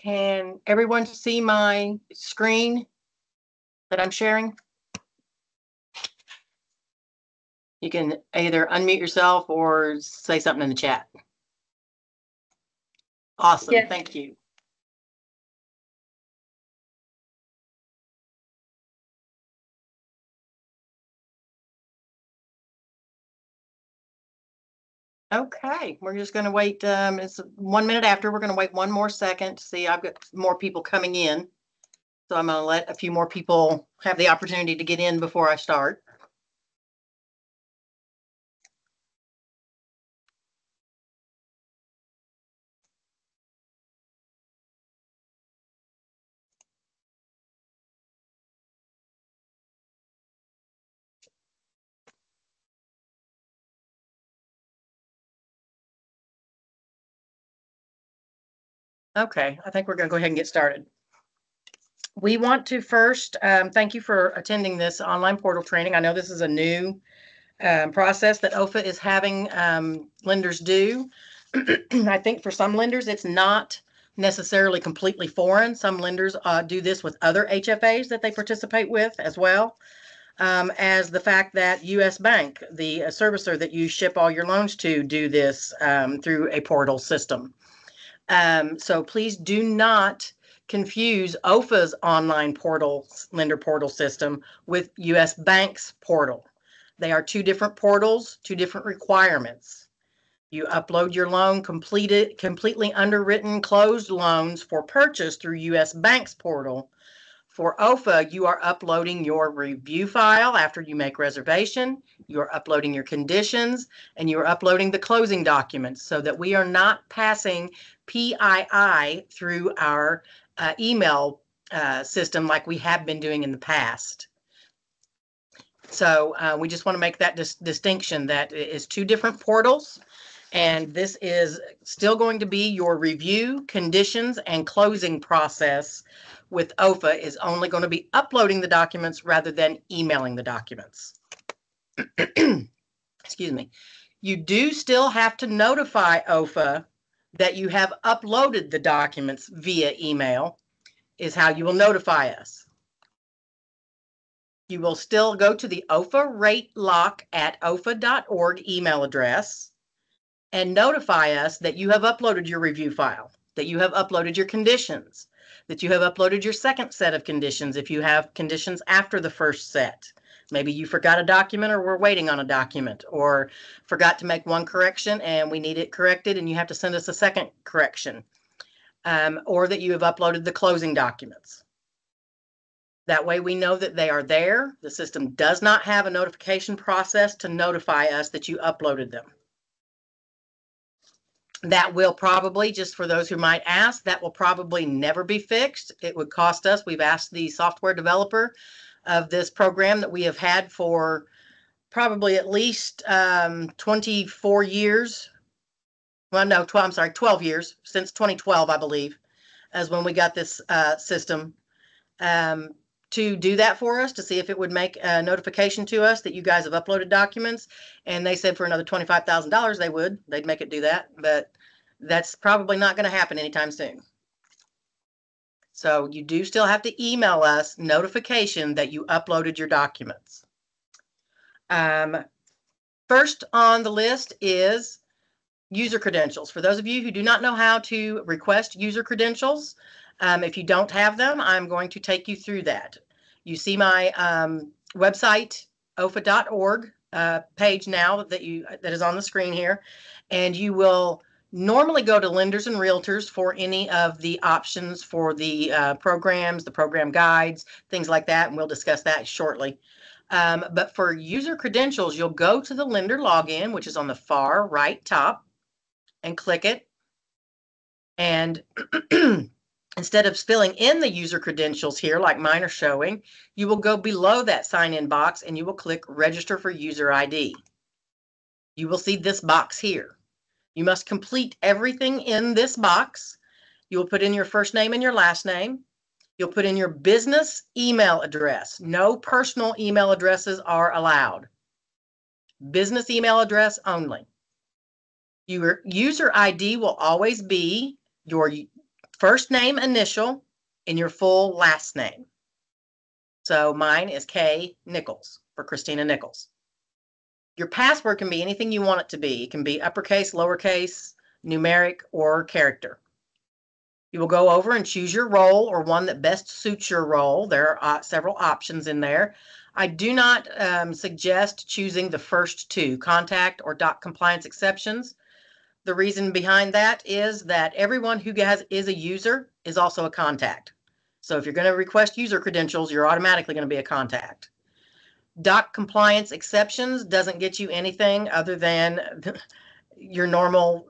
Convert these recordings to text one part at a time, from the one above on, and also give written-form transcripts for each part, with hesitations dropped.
Can everyone see my screen that I'm sharing? You can either unmute yourself or say something in the chat. Awesome. Yes. Thank you. Okay, we're just going to wait. It's 1 minute after. We're going to wait 1 more second to see. I've got more people coming in. So I'm going to let a few more people have the opportunity to get in before I start. Okay, I think we're going to go ahead and get started. We want to first thank you for attending this online portal training. I know this is a new process that OFA is having lenders do. I think for some lenders, it's not necessarily completely foreign. Some lenders do this with other HFAs that they participate with as well, as the fact that U.S. Bank, the servicer that you ship all your loans to, do this through a portal system. So please do not confuse OFA's online portal, lender portal system with U.S. Bank's portal. They are two different portals, two different requirements. You upload your loan completely underwritten closed loans for purchase through U.S. Bank's portal. For OFA, you are uploading your review file after you make reservation, you're uploading your conditions, and you're uploading the closing documents so that we are not passing PII through our email system like we have been doing in the past. So we just want to make that distinction that it is two different portals, and this is still going to be your review, conditions, and closing process. With OFA is only going to be uploading the documents rather than emailing the documents. Excuse me. You do still have to notify OFA that you have uploaded the documents via email, is how you will notify us. You will still go to the OFA rate lock at ofa.org email address and notify us that you have uploaded your review file, that you have uploaded your conditions, that you have uploaded your second set of conditions if you have conditions after the first set. Maybe you forgot a document or we're waiting on a document, or forgot to make one correction and we need it corrected and you have to send us a second correction, or that you have uploaded the closing documents. That way we know that they are there. The system does not have a notification process to notify us that you uploaded them. That will probably, just for those who might ask, that will probably never be fixed. It would cost us. We've asked the software developer of this program that we have had for probably at least 24 years. Well, no, 12 years, since 2012, I believe, as when we got this system, to do that for us, to see if it would make a notification to us that you guys have uploaded documents. And they said for another $25,000 they'd make it do that, but that's probably not going to happen anytime soon. So you do still have to email us notification that you uploaded your documents. First on the list is user credentials. For those of you who do not know how to request user credentials, if you don't have them, I'm going to take you through that. You see my website, ofa.org page now that is on the screen here, and you will normally go to Lenders and Realtors for any of the options for the programs, the program guides, things like that, and we'll discuss that shortly. But for user credentials, you'll go to the lender login, which is on the far right top, and click it. And instead of filling in the user credentials here, like mine are showing, you will go below that sign-in box and you will click Register for User ID. You will see this box here. You must complete everything in this box. You will put in your first name and your last name. You'll put in your business email address. No personal email addresses are allowed. Business email address only. Your user ID will always be your first name initial and your full last name. So mine is K Nichols for Christina Nichols. Your password can be anything you want it to be. It can be uppercase, lowercase, numeric, or character. You will go over and choose your role or one that best suits your role. There are several options in there. I do not suggest choosing the first two, contact or doc compliance exceptions. The reason behind that is that everyone who is a user is also a contact. So if you're going to request user credentials, you're automatically going to be a contact. Doc compliance exceptions doesn't get you anything other than your normal,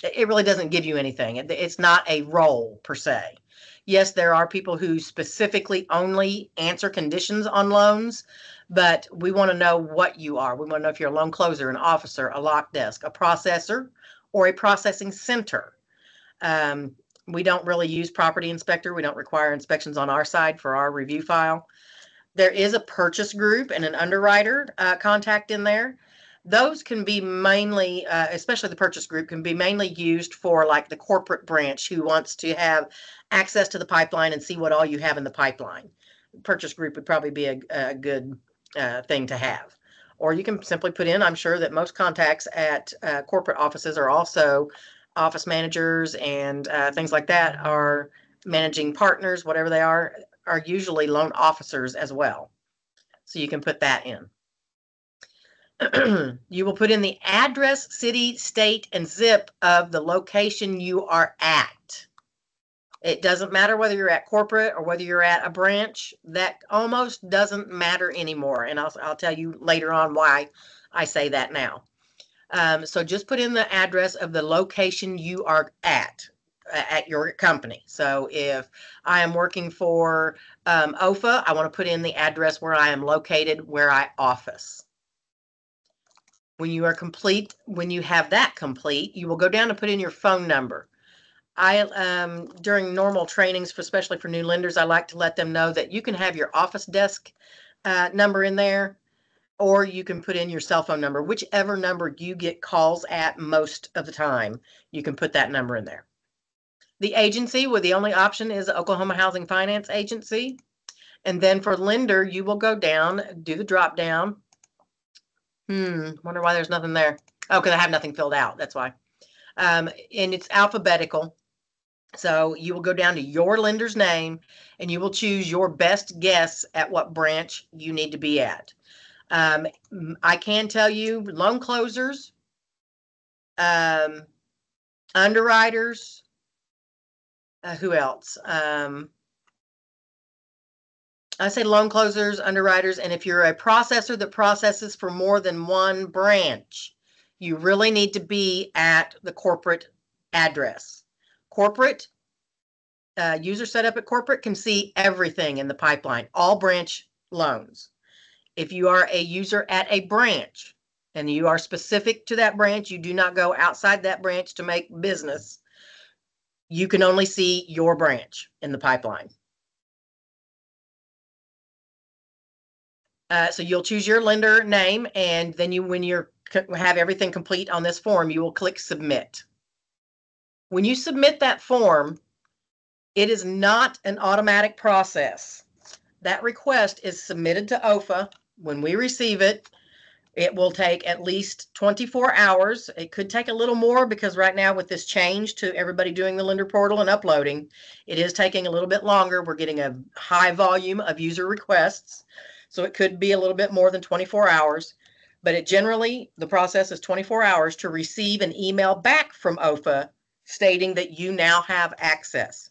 it really doesn't give you anything. It's not a role per se. Yes, there are people who specifically only answer conditions on loans, but we want to know what you are. We want to know if you're a loan closer, an officer, a lock desk, a processor, or a processing center. We don't really use property inspector. We don't require inspections on our side for our review file. There is a purchase group and an underwriter contact in there. Those can be mainly, especially the purchase group, can be mainly used for like the corporate branch who wants to have access to the pipeline and see what all you have in the pipeline. Purchase group would probably be a good thing to have. Or you can simply put in, I'm sure that most contacts at corporate offices are also office managers and things like that, are managing partners, whatever they are usually loan officers as well. So you can put that in. You will put in the address, city, state, and zip of the location you are at. It doesn't matter whether you're at corporate or whether you're at a branch. That almost doesn't matter anymore. And I'll tell you later on why I say that now. So just put in the address of the location you are at your company. So if I am working for OFA, I want to put in the address where I am located, where I office. When you are complete, when you have that complete, you will go down and put in your phone number. During normal trainings, especially for new lenders, I like to let them know that you can have your office desk number in there, or you can put in your cell phone number, whichever number you get calls at most of the time, you can put that number in there. The agency, where the only option is Oklahoma Housing Finance Agency. And then for lender, you will go down, do the drop down. Wonder why there's nothing there. Oh, because I have nothing filled out. That's why. And it's alphabetical. So you will go down to your lender's name and you will choose your best guess at what branch you need to be at. I can tell you loan closers, underwriters, who else? I say loan closers, underwriters, and if you're a processor that processes for more than one branch, you really need to be at the corporate address. Corporate, user set up at corporate can see everything in the pipeline, all branch loans. If you are a user at a branch and you are specific to that branch, you do not go outside that branch to make business, you can only see your branch in the pipeline. So you'll choose your lender name, and then when you have everything complete on this form, you will click submit. When you submit that form, it is not an automatic process. That request is submitted to OFA. When we receive it, it will take at least 24 hours. It could take a little more because right now with this change to everybody doing the lender portal and uploading, it is taking a little bit longer. We're getting a high volume of user requests. So it could be a little bit more than 24 hours, but the process is 24 hours to receive an email back from OFA stating that you now have access.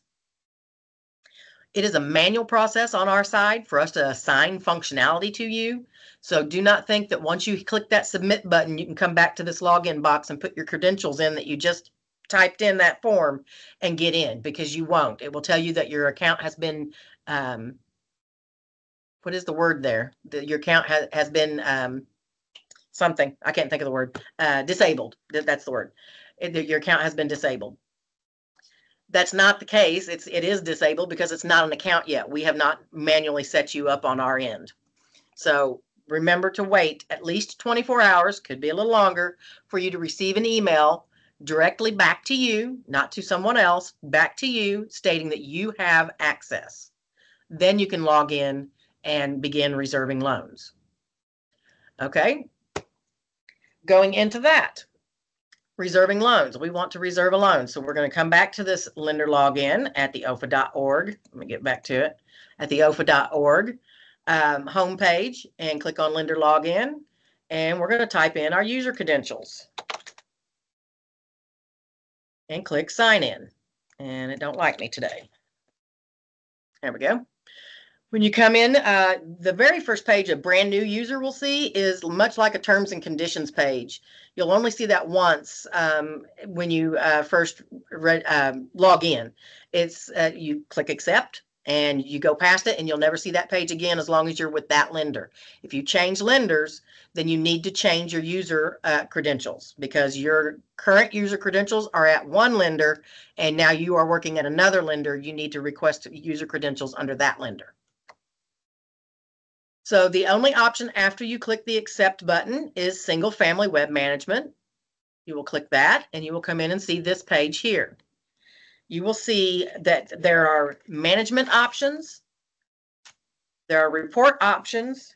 It is a manual process on our side for us to assign functionality to you. So do not think that once you click that submit button, you can come back to this login box and put your credentials in that you just typed in that form and get in, because you won't. It will tell you that your account has been, what is the word there? Your account has been something. I can't think of the word. Disabled. That's the word. Your account has been disabled. That's not the case. It is disabled because it's not an account yet. We have not manually set you up on our end. So remember to wait at least 24 hours, could be a little longer, for you to receive an email directly back to you, not to someone else, back to you, stating that you have access. Then you can log in and begin reserving loans. Okay. Going into that, reserving loans. We want to reserve a loan. So we're going to come back to this lender login at the OFA.org. Let me get back to it. At the OFA.org homepage and click on lender login. And we're going to type in our user credentials and click sign in. And it don't like me today. There we go. When you come in, the very first page a brand new user will see is much like a terms and conditions page. You'll only see that once when you first log in. It's you click accept and you go past it, and you'll never see that page again as long as you're with that lender. If you change lenders, then you need to change your user credentials, because your current user credentials are at one lender and now you are working at another lender. You need to request user credentials under that lender. So the only option after you click the accept button is single family web management. You will click that and you will come in and see this page here. You will see that there are management options, there are report options,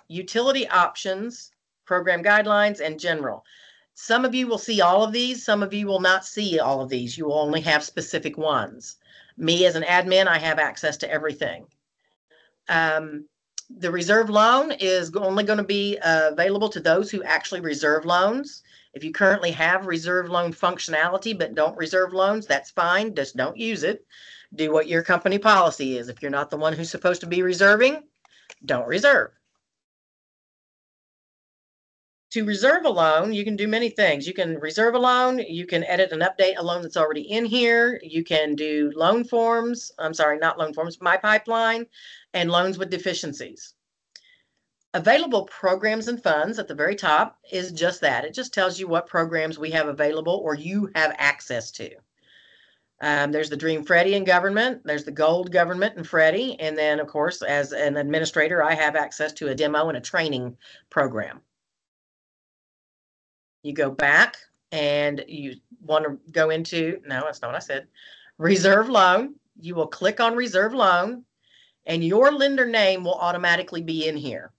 utility options, program guidelines, and general. Some of you will see all of these, some of you will not see all of these. You will only have specific ones. Me as an admin, I have access to everything. The reserve loan is only going to be available to those who actually reserve loans. If you currently have reserve loan functionality but don't reserve loans, that's fine. Just don't use it. Do what your company policy is. If you're not the one who's supposed to be reserving, don't reserve. To reserve a loan, you can do many things. You can reserve a loan, you can edit and update a loan that's already in here, you can do loan forms, I'm sorry, not loan forms, My Pipeline, and loans with deficiencies. Available programs and funds at the very top is just that. It just tells you what programs we have available or you have access to. There's the Dream Freddie and Government, there's the Gold Government and Freddie, and then of course as an administrator I have access to a demo and a training program. You go back and you want to go into, no, that's not what I said, reserve loan. You will click on reserve loan and your lender name will automatically be in here.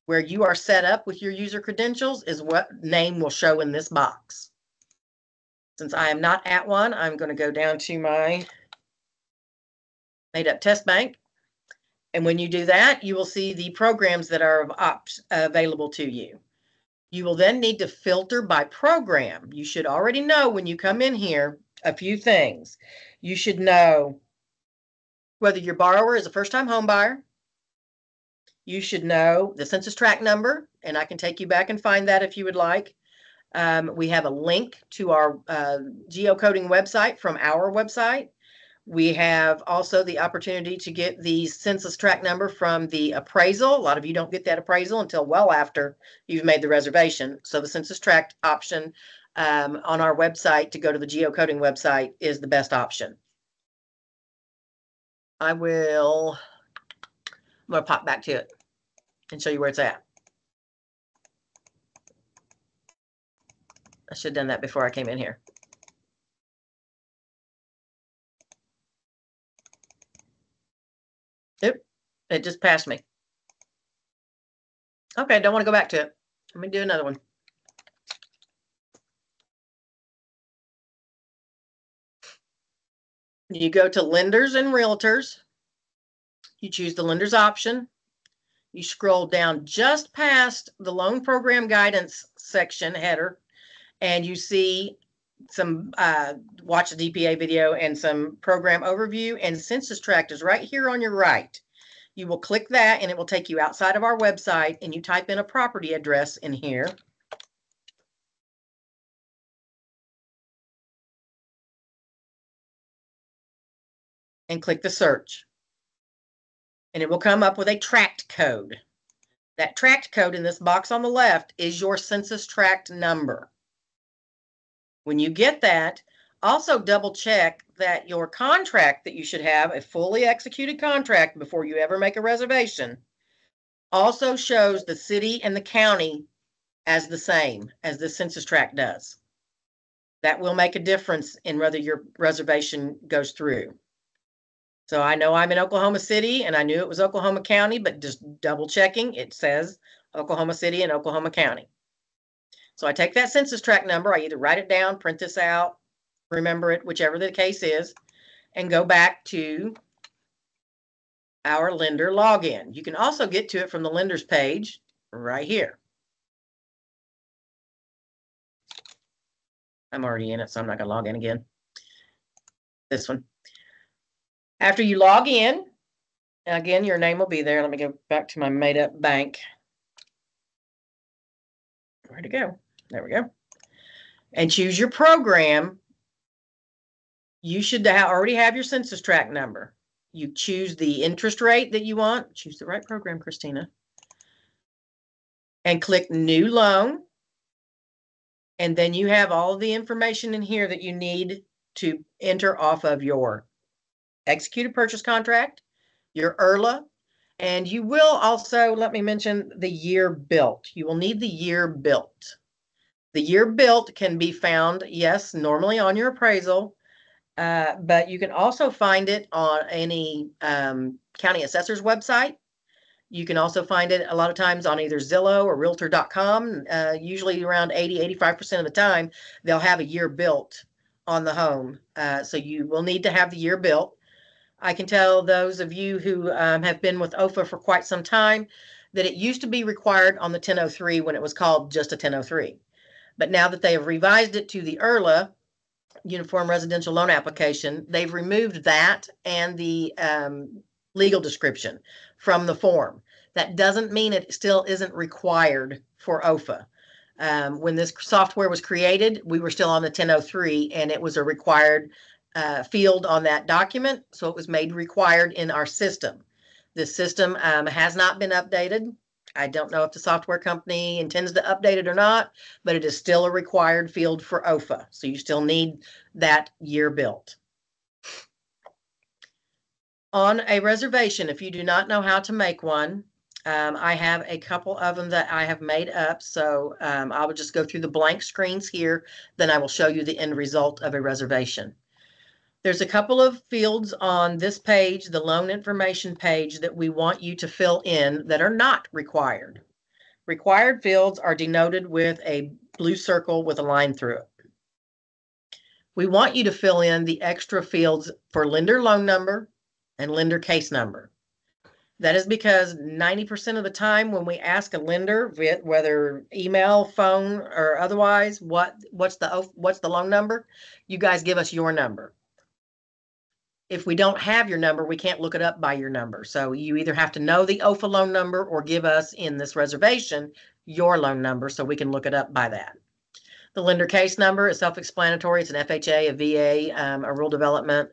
Where you are set up with your user credentials is what name will show in this box. Since I am not at one, I'm going to go down to my Made Up Test Bank. And when you do that, you will see the programs that are available to you. You will then need to filter by program. You should already know when you come in here a few things. You should know whether your borrower is a first-time home buyer. You should know the census tract number, and I can take you back and find that if you would like. We have a link to our geocoding website from our website. We have also the opportunity to get the census tract number from the appraisal. A lot of you don't get that appraisal until well after you've made the reservation. So the census tract option on our website to go to the geocoding website is the best option. I'm going to pop back to it and show you where it's at. I should have done that before I came in here. Oop, it just passed me. Okay, don't want to go back to it. Let me do another one. You go to lenders and realtors. You choose the lender's option. You scroll down just past the loan program guidance section header, and you see some watch the DPA video and some program overview, and census tract is right here on your right. You will click that and it will take you outside of our website, and you type in a property address in here. And click the search. And it will come up with a tract code. That tract code in this box on the left is your census tract number. When you get that, also double check that your contract that you should have, a fully executed contract before you ever make a reservation, also shows the city and the county as the same as the census tract does. That will make a difference in whether your reservation goes through. So I know I'm in Oklahoma City and I knew it was Oklahoma County, but just double checking, it says Oklahoma City and Oklahoma County. So I take that census tract number, I either write it down, print this out, remember it, whichever the case is, and go back to our lender login. You can also get to it from the lender's page right here. I'm already in it, so I'm not going to log in again. This one. After you log in, again, your name will be there. Let me go back to my made up bank. Where'd it go? There we go. And choose your program. You should already have your census tract number. You choose the interest rate that you want. Choose the right program, Christina. And click New Loan. And then you have all the information in here that you need to enter off of your executed purchase contract, your IRLA, and you will also, let me mention, the year built. You will need the year built. The year built can be found, yes, normally on your appraisal, but you can also find it on any county assessor's website. You can also find it a lot of times on either Zillow or Realtor.com. Usually around 80–85% of the time, they'll have a year built on the home. So you will need to have the year built. I can tell those of you who have been with OFA for quite some time that it used to be required on the 1003 when it was called just a 1003. But now that they have revised it to the IRLA, Uniform Residential Loan Application, they've removed that and the legal description from the form. That doesn't mean it still isn't required for OFA. When this software was created, we were still on the 1003 and it was a required field on that document. So it was made required in our system. This system has not been updated. I don't know if the software company intends to update it or not, but it is still a required field for OFA. So you still need that year built. On a reservation, if you do not know how to make one, I have a couple of them that I have made up. So I will just go through the blank screens here. Then I will show you the end result of a reservation. There's a couple of fields on this page, the loan information page, that we want you to fill in that are not required. Required fields are denoted with a blue circle with a line through it. We want you to fill in the extra fields for lender loan number and lender case number. That is because 90% of the time when we ask a lender, whether email, phone, or otherwise, what's the loan number, you guys give us your number. If we don't have your number, we can't look it up by your number. So you either have to know the OFA loan number or give us in this reservation your loan number so we can look it up by that. The lender case number is self-explanatory. It's an FHA, a VA, a rural development.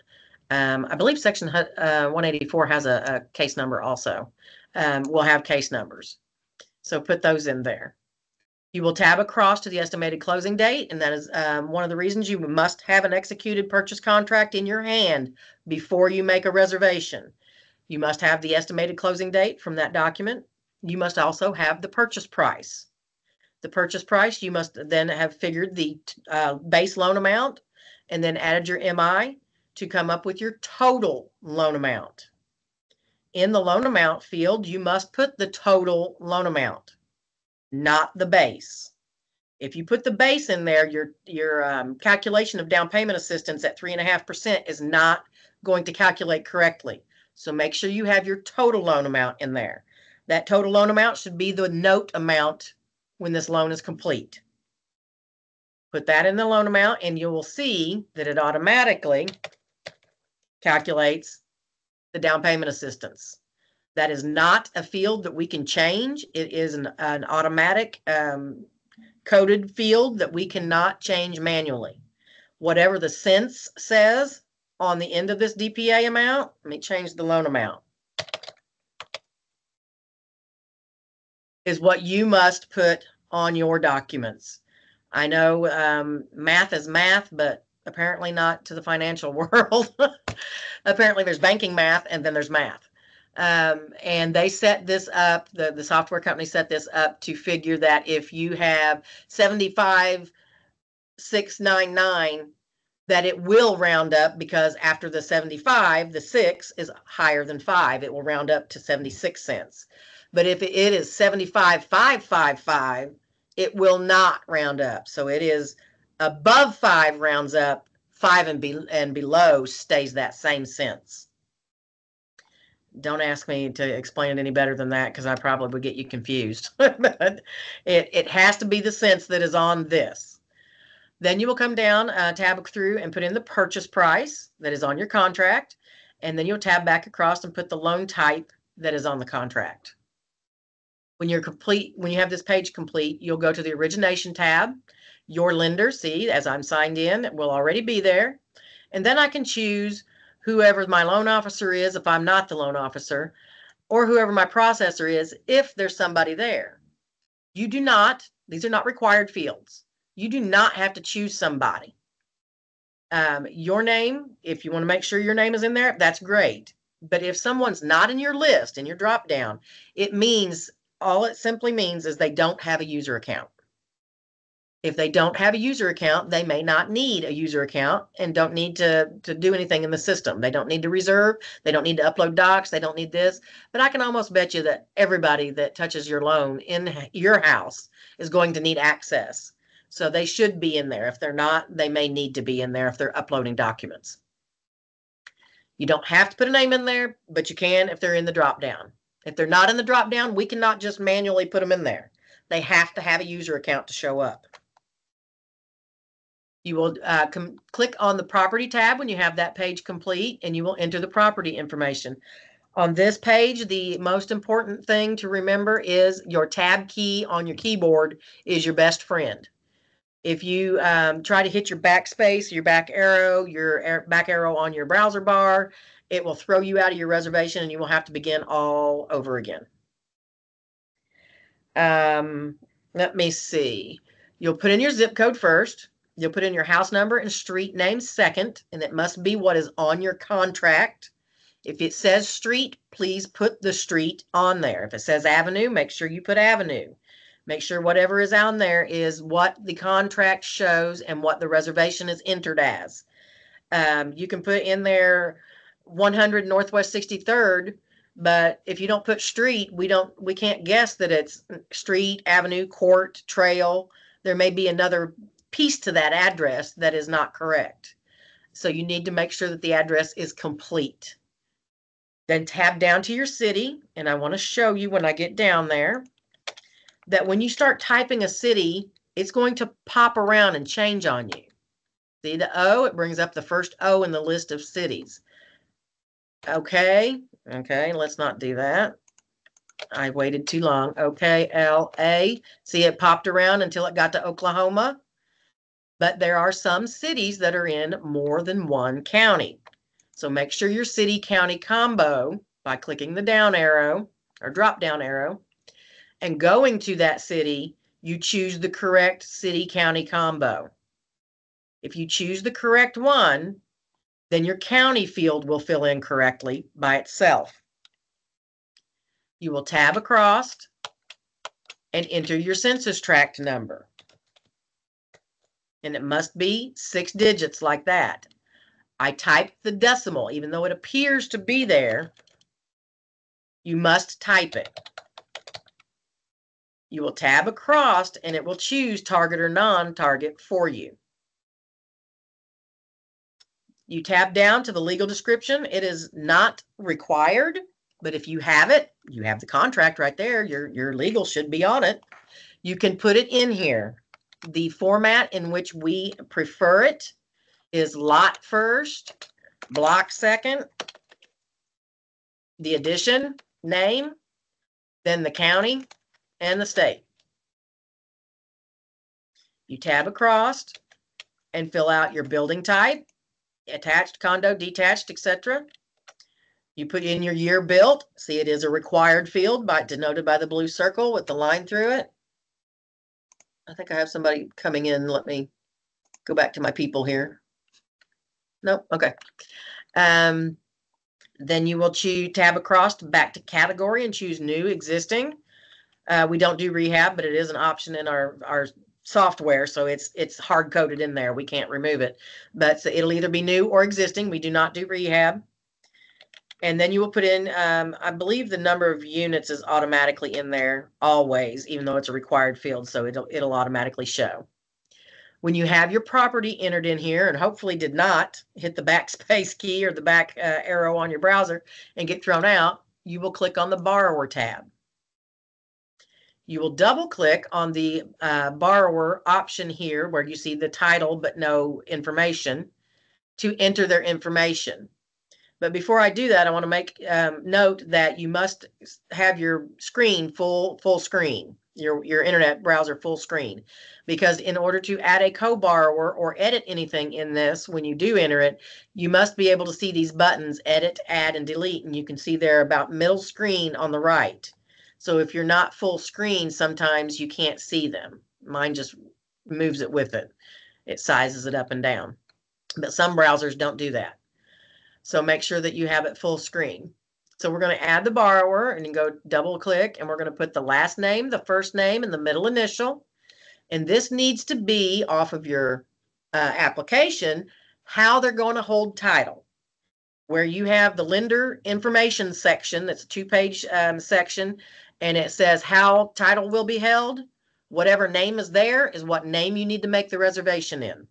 I believe Section 184 has a case number also. We'll have case numbers. So put those in there. You will tab across to the estimated closing date, and that is one of the reasons you must have an executed purchase contract in your hand before you make a reservation. You must have the estimated closing date from that document. You must also have the purchase price. The purchase price, you must then have figured the base loan amount and then added your MI to come up with your total loan amount. In the loan amount field, you must put the total loan amount, not the base. If you put the base in there, your calculation of down payment assistance at 3.5% is not going to calculate correctly. So make sure you have your total loan amount in there. That total loan amount should be the note amount when this loan is complete. Put that in the loan amount and you will see that it automatically calculates the down payment assistance. That is not a field that we can change. It is an automatic coded field that we cannot change manually. Whatever the cents says on the end of this DPA amount, let me change the loan amount, is what you must put on your documents. I know math is math, but apparently not to the financial world. Apparently there's banking math and then there's math. And they set this up, the software company set this up to figure that if you have 75 699, that it will round up, because after the 75, the 6 is higher than 5. It will round up to 76 cents. But if it is 75,555, it will not round up. So it is above 5 rounds up, 5 and below stays that same cents. Don't ask me to explain it any better than that, because I probably would get you confused. But it has to be the cents that is on this. Then you will come down, tab through and put in the purchase price that is on your contract. And then you'll tab back across and put the loan type that is on the contract. When you're complete, when you have this page complete, you'll go to the origination tab. Your lender, see, as I'm signed in, it will already be there. And then I can choose whoever my loan officer is if I'm not the loan officer, or whoever my processor is if there's somebody there. You do not, these are not required fields. You do not have to choose somebody. Your name, if you want to make sure your name is in there, that's great. But if someone's not in your list, in your drop down, it means, all it simply means is they don't have a user account. If they don't have a user account, they may not need a user account and don't need to do anything in the system. They don't need to reserve. They don't need to upload docs. They don't need this. But I can almost bet you that everybody that touches your loan in your house is going to need access. So they should be in there. If they're not, they may need to be in there if they're uploading documents. You don't have to put a name in there, but you can if they're in the drop down. If they're not in the drop down, we cannot just manually put them in there. They have to have a user account to show up. You will click on the property tab when you have that page complete, and you will enter the property information. On this page, the most important thing to remember is your tab key on your keyboard is your best friend. If you try to hit your backspace, your back arrow on your browser bar, it will throw you out of your reservation and you will have to begin all over again. Let me see. You'll put in your zip code first. You'll put in your house number and street name second, and it must be what is on your contract. If it says street, please put the street on there. If it says avenue, make sure you put avenue. Make sure whatever is on there is what the contract shows and what the reservation is entered as. You can put in there 100 Northwest 63rd, but if you don't put street, we can't guess that it's street, avenue, court, trail. There may be another piece to that address that is not correct. So you need to make sure that the address is complete. Then tab down to your city, and I want to show you when I get down there that when you start typing a city, it's going to pop around and change on you. See the O? It brings up the first O in the list of cities. Okay, let's not do that. I waited too long. Okay, LA. See, it popped around until it got to Oklahoma. But there are some cities that are in more than one county. So make sure your city-county combo by clicking the down arrow or drop down arrow and going to that city, you choose the correct city-county combo. If you choose the correct one, then your county field will fill in correctly by itself. You will tab across and enter your census tract number. And it must be 6 digits like that. I typed the decimal, even though it appears to be there, you must type it. You will tab across and it will choose target or non-target for you. You tab down to the legal description. It is not required, but if you have it, you have the contract right there. Your legal should be on it. You can put it in here. The format in which we prefer it is lot first, block second, the addition name, then the county and the state. You tab across and fill out your building type, attached, condo, detached, etc. You put in your year built. See, it is a required field denoted by the blue circle with the line through it. I think I have somebody coming in. Let me go back to my people here. Nope. Okay. Then you will tab across back to category and choose new existing. We don't do rehab, but it is an option in our software, so it's hard coded in there. We can't remove it, but so it'll either be new or existing. We do not do rehab. And then you will put in, I believe the number of units is automatically in there always, even though it's a required field, so it'll automatically show. When you have your property entered in here, and hopefully did not hit the backspace key or the back arrow on your browser and get thrown out, you will click on the borrower tab. You will double click on the borrower option here where you see the title but no information to enter their information. But before I do that, I want to make note that you must have your screen full screen, your internet browser full screen, because in order to add a co-borrower or edit anything in this, when you do enter it, you must be able to see these buttons, edit, add, and delete, and you can see they're about middle screen on the right. So if you're not full screen, sometimes you can't see them. Mine just moves it with it. It sizes it up and down. But some browsers don't do that. So make sure that you have it full screen. So we're going to add the borrower and then go double click, and we're going to put the last name, the first name, and the middle initial. And this needs to be off of your application, how they're going to hold title. Where you have the lender information section, that's a 2-page section, and it says how title will be held. Whatever name is there is what name you need to make the reservation in.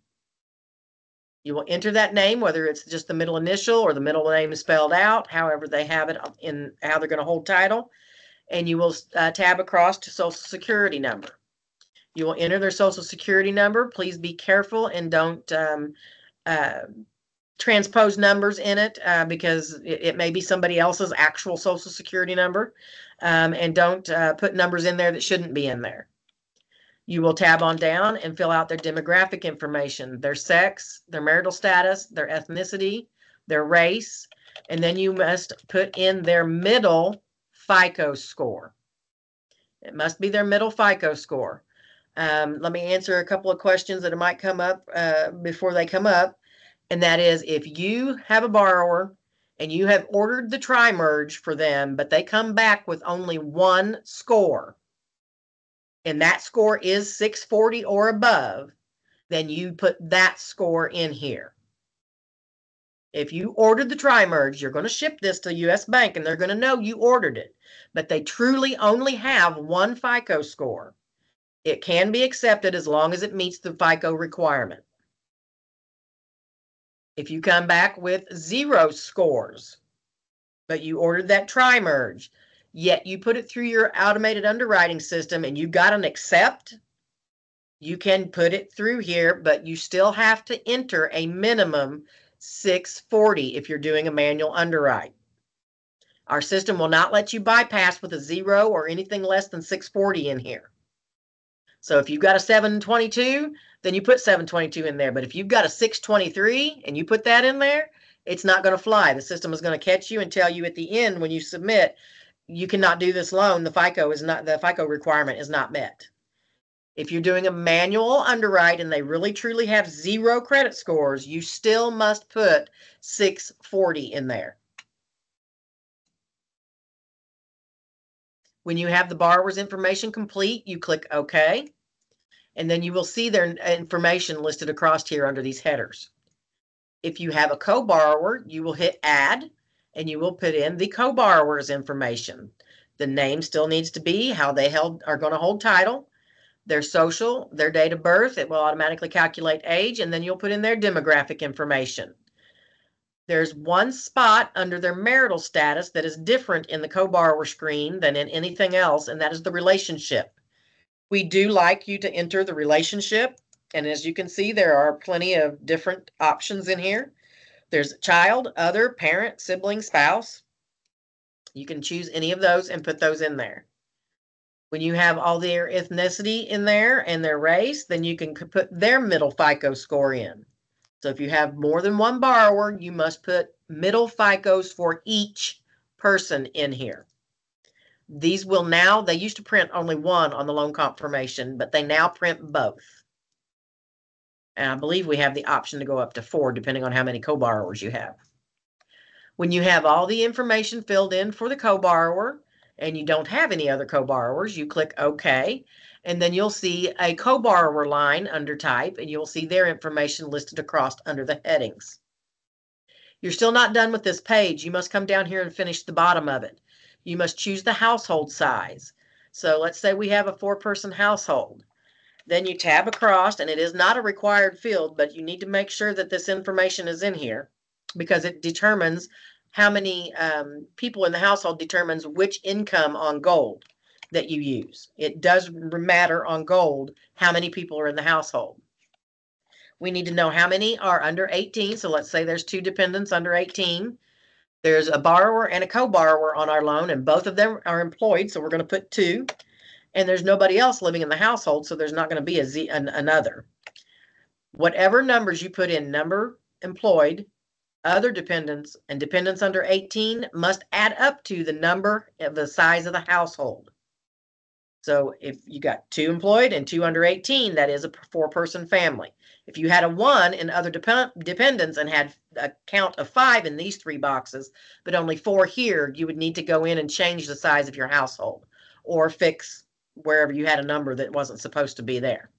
You will enter that name, whether it's just the middle initial or the middle name is spelled out, however they have it in how they're going to hold title. And you will tab across to Social Security number. You will enter their Social Security number. Please be careful and don't transpose numbers in it because it may be somebody else's actual Social Security number. And don't put numbers in there that shouldn't be in there. You will tab on down and fill out their demographic information, their sex, their marital status, their ethnicity, their race, and then you must put in their middle FICO score. It must be their middle FICO score. Let me answer a couple of questions that might come up before they come up, and that is if you have a borrower and you have ordered the tri-merge for them, but they come back with only one score, and that score is 640 or above, then you put that score in here. If you ordered the tri-merge, you're going to ship this to US Bank and they're going to know you ordered it, but they truly only have one FICO score. It can be accepted as long as it meets the FICO requirement. If you come back with 0 scores, but you ordered that tri-merge, yet you put it through your automated underwriting system and you got an accept, you can put it through here, but you still have to enter a minimum 640 if you're doing a manual underwrite. Our system will not let you bypass with a 0 or anything less than 640 in here. So if you've got a 722, then you put 722 in there. But if you've got a 623 and you put that in there, it's not going to fly. The system is going to catch you and tell you at the end when you submit, you cannot do this loan. The FICO requirement is not met. If you're doing a manual underwrite and they really truly have 0 credit scores, you still must put 640 in there. When you have the borrower's information complete, you click OK, and then you will see their information listed across here under these headers. If you have a co-borrower, you will hit Add, and you will put in the co-borrower's information. The name still needs to be how they are going to hold title, their social, their date of birth. It will automatically calculate age, and then you'll put in their demographic information. There's one spot under their marital status that is different in the co-borrower screen than in anything else, and that is the relationship. We do like you to enter the relationship, and as you can see, there are plenty of different options in here. There's child, other, parent, sibling, spouse. You can choose any of those and put those in there. When you have all their ethnicity in there and their race, then you can put their middle FICO score in. So if you have more than one borrower, you must put middle FICOs for each person in here. These will now, they used to print only one on the loan confirmation, but they now print both. And I believe we have the option to go up to 4, depending on how many co-borrowers you have. When you have all the information filled in for the co-borrower and you don't have any other co-borrowers, you click OK. And then you'll see a co-borrower line under type, and you'll see their information listed across under the headings. You're still not done with this page. You must come down here and finish the bottom of it. You must choose the household size. So let's say we have a 4-person household. Then you tab across, and it is not a required field, but you need to make sure that this information is in here because it determines how many people in the household, determines which income on gold that you use. It does matter on gold how many people are in the household. We need to know how many are under 18. So let's say there's 2 dependents under 18. There's a borrower and a co-borrower on our loan, and both of them are employed. So we're going to put 2. And there's nobody else living in the household, so there's not going to be another. Whatever numbers you put in, number employed, other dependents, and dependents under 18 must add up to the number of the size of the household. So if you got 2 employed and 2 under 18, that is a 4-person family. If you had a 1 in other dependents and had a count of 5 in these 3 boxes, but only 4 here, you would need to go in and change the size of your household or fix wherever you had a number that wasn't supposed to be there.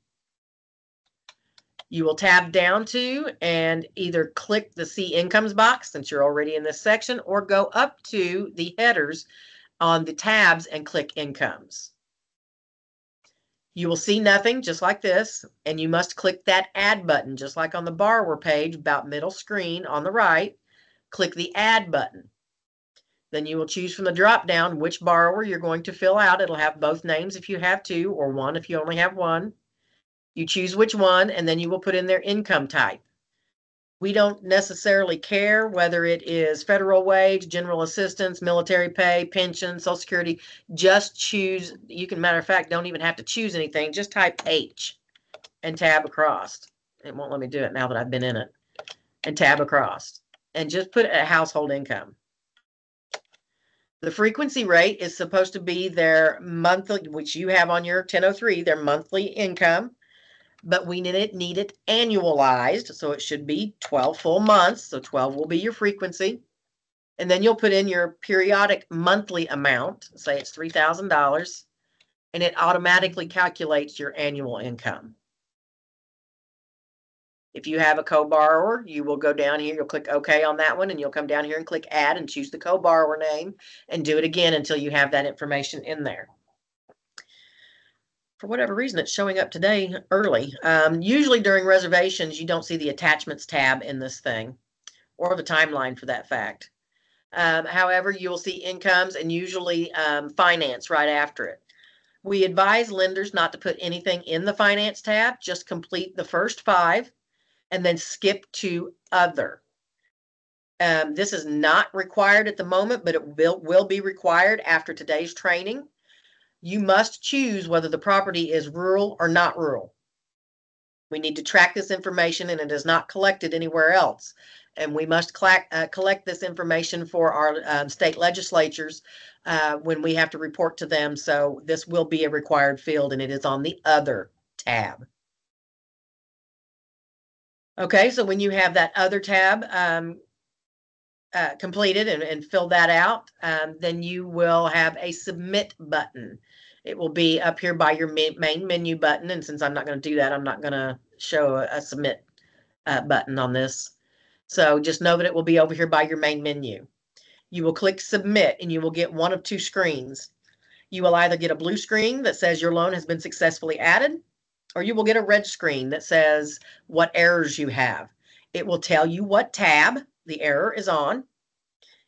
You will tab down to and either click the See Incomes box since you're already in this section, or go up to the headers on the tabs and click Incomes. You will see nothing just like this, and you must click that Add button just like on the borrower page, about middle screen on the right. Click the Add button. Then you will choose from the drop down which borrower you're going to fill out. It'll have both names if you have 2, or 1 if you only have 1. You choose which one, and then you will put in their income type. We don't necessarily care whether it is federal wage, general assistance, military pay, pension, Social Security. Just choose. You can, matter of fact, don't even have to choose anything. Just type H and tab across. It won't let me do it now that I've been in it. And tab across. And just put a household income. The frequency rate is supposed to be their monthly, which you have on your 1003, their monthly income, but we need it annualized. So it should be 12 full months. So 12 will be your frequency. And then you'll put in your periodic monthly amount, say it's $3,000, and it automatically calculates your annual income. If you have a co-borrower, you will go down here, you'll click OK on that one, and you'll come down here and click Add and choose the co-borrower name and do it again until you have that information in there. For whatever reason, it's showing up today early. Usually during reservations, you don't see the attachments tab in this thing, or the timeline for that fact. However, you will see incomes and usually finance right after it. We advise lenders not to put anything in the finance tab, just complete the first 5 and then skip to other. This is not required at the moment, but it will be required after today's training. You must choose whether the property is rural or not rural. We need to track this information, and it is not collected anywhere else. And we must collect this information for our state legislatures when we have to report to them. So this will be a required field, and it is on the Other tab. Okay, so when you have that Other tab completed and fill that out, then you will have a Submit button. It will be up here by your main menu button, and since I'm not going to do that, I'm not going to show a Submit button on this. So just know that it will be over here by your main menu. You will click Submit, and you will get one of 2 screens. You will either get a blue screen that says your loan has been successfully added, or you will get a red screen that says what errors you have. It will tell you what tab the error is on,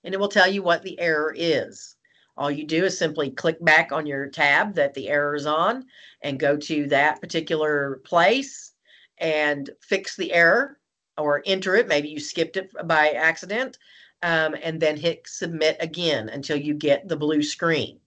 and it will tell you what the error is. All you do is simply click back on your tab that the error is on and go to that particular place and fix the error or enter it. Maybe you skipped it by accident, and then hit Submit again until you get the blue screen.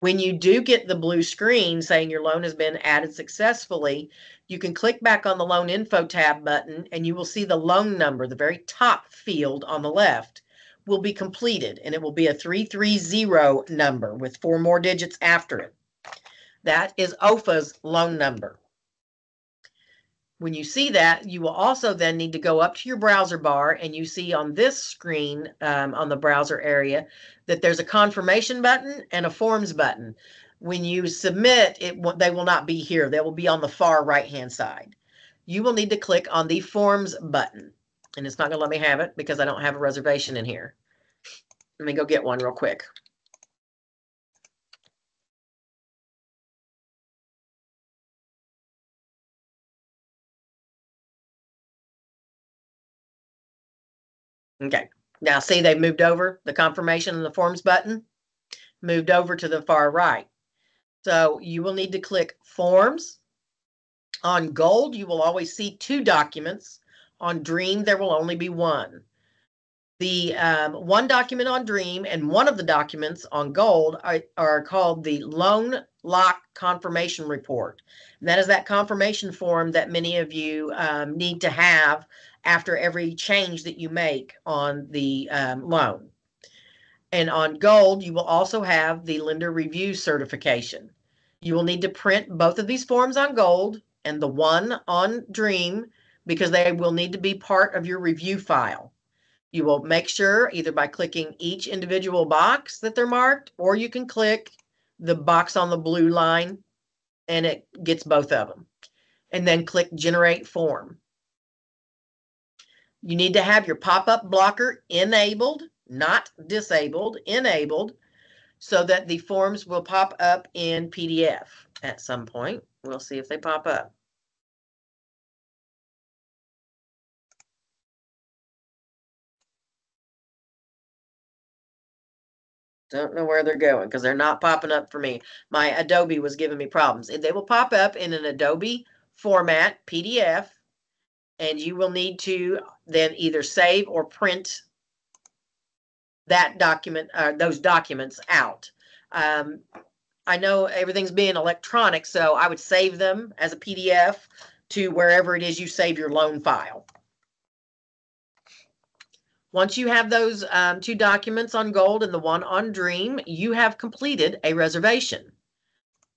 When you do get the blue screen saying your loan has been added successfully, you can click back on the Loan Info tab button, and you will see the loan number, the very top field on the left, will be completed, and it will be a 330 number with 4 more digits after it. That is OFA's loan number. When you see that, you will also then need to go up to your browser bar, and you see on this screen on the browser area that there's a confirmation button and a forms button. When you submit, they will not be here. They will be on the far right-hand side. You will need to click on the Forms button. And it's not going to let me have it because I don't have a reservation in here. Let me go get one real quick. Okay. Now see, they moved over the confirmation and the Forms button, moved over to the far right. So you will need to click Forms. On Gold, you will always see 2 documents. On Dream, there will only be 1. The 1 document on Dream and one of the documents on Gold are called the Loan Lock Confirmation Report. And that is that confirmation form that many of you need to have after every change that you make on the loan. And on Gold, you will also have the Lender Review Certification. You will need to print both of these forms on Gold and the one on Dream because they will need to be part of your review file. You will make sure either by clicking each individual box that they're marked, or you can click the box on the blue line and it gets both of them. And then click Generate Form. You need to have your pop-up blocker enabled, not disabled, enabled, so that the forms will pop up in PDF at some point. We'll see if they pop up. Don't know where they're going because they're not popping up for me. My Adobe was giving me problems. They will pop up in an Adobe format, PDF, and you will need to then either save or print that document, those documents out. I know everything's being electronic, so I would save them as a PDF to wherever it is you save your loan file. Once you have those 2 documents on Gold and the one on Dream, you have completed a reservation.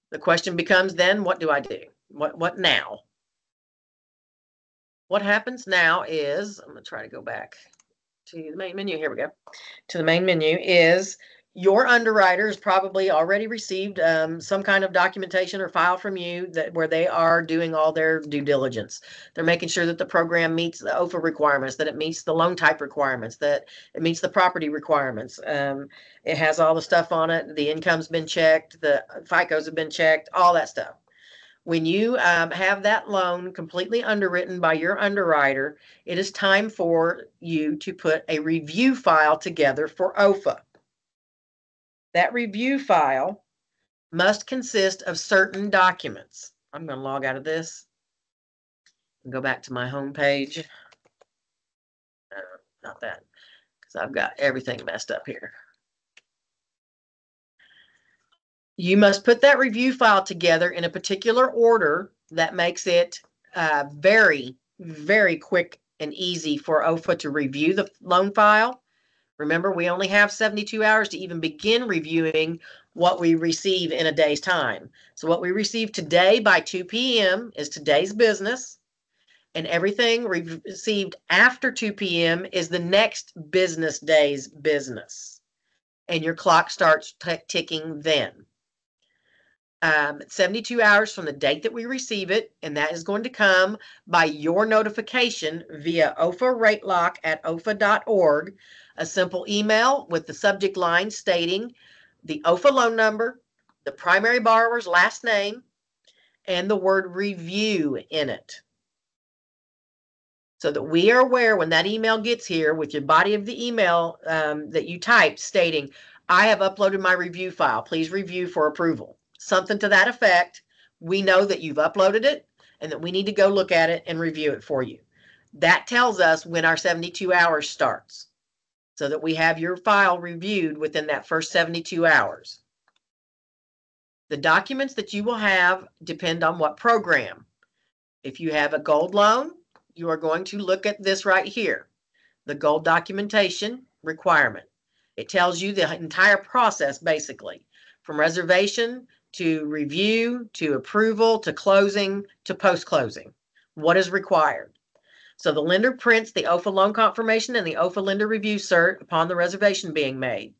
The question becomes then, what do I do? What now? What happens now is, I'm going to try to go back to the main menu. Here we go. To the main menu is your underwriter has probably already received some kind of documentation or file from you where they are doing all their due diligence. They're making sure that the program meets the OFA requirements, that it meets the loan type requirements, that it meets the property requirements. It has all the stuff on it. The income's been checked, the FICOs have been checked, all that stuff. When you have that loan completely underwritten by your underwriter, it is time for you to put a review file together for OFA. That review file must consist of certain documents. I'm going to log out of this and go back to my home page. Not that, because I've got everything messed up here. You must put that review file together in a particular order that makes it very, very quick and easy for OFA to review the loan file. Remember, we only have 72 hours to even begin reviewing what we receive in a day's time. So what we receive today by 2 p.m. is today's business, and everything received after 2 p.m. is the next business day's business. And your clock starts ticking then. 72 hours from the date that we receive it, and that is going to come by your notification via OFA Rate Lock at OFA.org, a simple email with the subject line stating the OFA loan number, the primary borrower's last name, and the word review in it. So that we are aware when that email gets here with your body of the email that you typed stating, I have uploaded my review file, please review for approval. Something to that effect. We know that you've uploaded it and that we need to go look at it and review it for you. That tells us when our 72 hours starts so that we have your file reviewed within that first 72 hours. The documents that you will have depend on what program. If you have a Gold loan, you are going to look at this right here, the Gold documentation requirement. It tells you the entire process basically, from reservation to review, to approval, to closing, to post-closing. What is required? So the lender prints the OFA loan confirmation and the OFA lender review cert upon the reservation being made.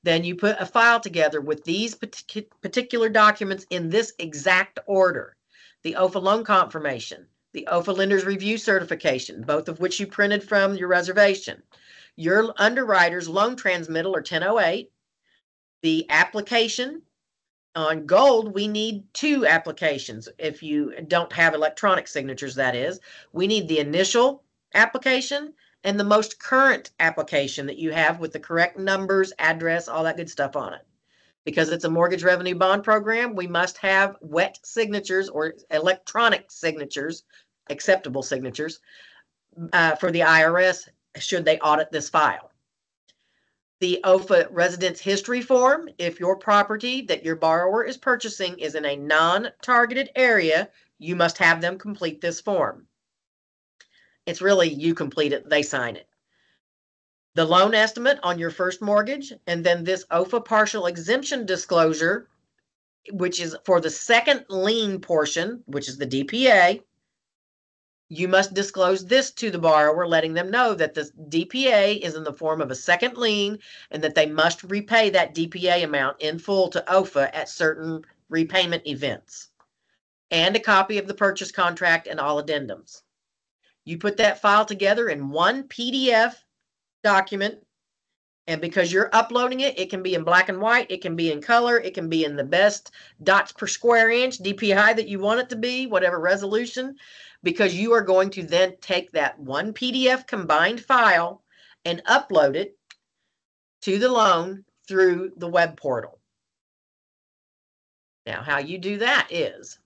Then you put a file together with these particular documents in this exact order. The OFA loan confirmation, the OFA lender's review certification, both of which you printed from your reservation, your underwriter's loan transmittal or 1008, the application. On gold, we need 2 applications. If you don't have electronic signatures, that is, we need the initial application and the most current application that you have with the correct numbers, address, all that good stuff on it. Because it's a mortgage revenue bond program, we must have wet signatures or electronic signatures, acceptable signatures, for the IRS should they audit this file. The OFA residence history form, if your property that your borrower is purchasing is in a non-targeted area, you must have them complete this form. It's really you complete it, they sign it. The loan estimate on your first mortgage, and then this OFA partial exemption disclosure, which is for the second lien portion, which is the DPA. You must disclose this to the borrower, letting them know that the DPA is in the form of a second lien and that they must repay that DPA amount in full to OFA at certain repayment events. And a copy of the purchase contract and all addendums. You put that file together in one PDF document, and because you're uploading it, it can be in black and white, it can be in color, it can be in the best dots per square inch, DPI that you want it to be, whatever resolution, because you are going to then take that one PDF combined file and upload it to the loan through the web portal. Now, how you do that is